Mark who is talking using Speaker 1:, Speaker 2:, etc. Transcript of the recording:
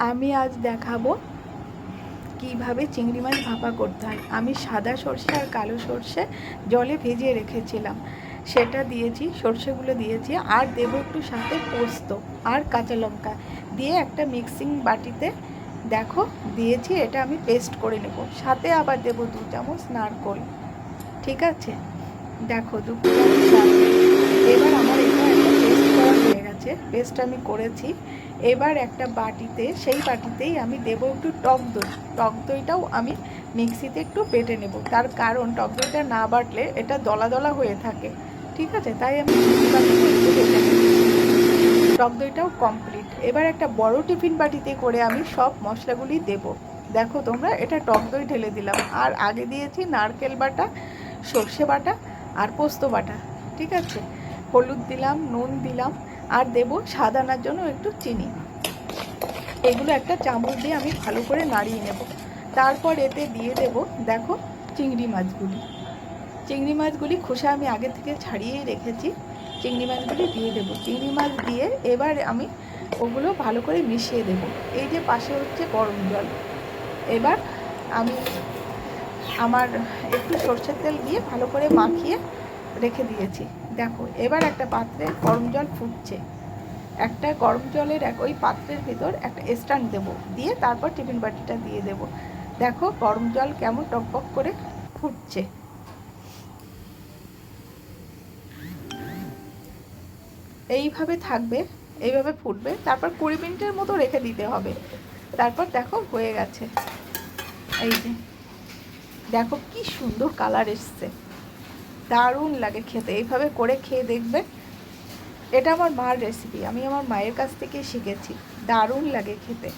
Speaker 1: আমি আজ দেখাবো কিভাবে চিংড়ি মাছ ভাপা করতে হয়। আমি সাদা সর্ষে আর কালো সর্ষে জলে ভিজিয়ে রেখেছিলাম, সেটা দিয়েছি, সর্ষেগুলো দিয়েছি, আর দেবো একটু সাথে পোস্ত আর কাঁচা লঙ্কা দিয়ে একটা মিক্সিং বাটিতে দেখো দিয়েছি। এটা আমি পেস্ট করে নেব, সাথে আবার দেবো 2 চামচ নারকোল। ঠিক আছে, দেখো 2 চামচ নারকোল। এবার আমার এটা একটা পেস্ট করা হয়ে গেছে, পেস্ট আমি করেছি। এবার একটা বাটিতে, সেই বাটিতেই আমি দেবো একটু টক দই। টক দইটাও আমি মিক্সিতে একটু বেটে নেব, তার কারণ টক দইটা না বাটলে এটা দলা দলা হয়ে থাকে। ঠিক আছে, তাই আমি বাটিতে একটু বেটে নেব। টক দইটাও কমপ্লিট। এবার একটা বড় টিফিন বাটিতে করে আমি সব মশলাগুলি দেব। দেখো তোমরা, এটা টক দই ঢেলে দিলাম, আর আগে দিয়েছি নারকেল বাটা, সর্ষে বাটা আর পোস্ত বাটা। ঠিক আছে, হলুদ দিলাম, নুন দিলাম, আর দেব স্বাদ আনার জন্য একটু চিনি। এগুলো একটা চামচ দিয়ে আমি ভালো করে নাড়িয়ে নেব। তারপর এতে দিয়ে দেব, দেখো, চিংড়ি মাছগুলি। চিংড়ি মাছগুলি খোসা আমি আগে থেকে ছাড়িয়েই রেখেছি। চিংড়ি মাছগুলি দিয়ে দেবো। চিংড়ি মাছ দিয়ে এবার আমি ওগুলো ভালো করে মিশিয়ে দেব। এই যে পাশে হচ্ছে গরম জল। এবার আমি আমার একটু সর্ষের তেল দিয়ে ভালো করে মাখিয়ে রেখে দিয়েছি। দেখো, এবার একটা পাত্রে গরম জল ফুটছে। একটা গরম জলের ওই পাত্রের ভিতর একটা স্ট্যান্ড দেবো, দিয়ে তারপর টিফিন বাটিটা দিয়ে দেব। দেখো গরম জল কেমন টকবক করে ফুটছে। এইভাবে থাকবে, এইভাবে ফুটবে, তারপর 20 মিনিটের মতো রেখে দিতে হবে। তারপর দেখো হয়ে গেছে। এই যে দেখো কি সুন্দর কালার এসছে, দারুণ লাগে খেতে। এইভাবে করে খেয়ে দেখবে। এটা আমার মার রেসিপি, আমি আমার মায়ের কাছ থেকে শিখেছি। দারুণ লাগে খেতে।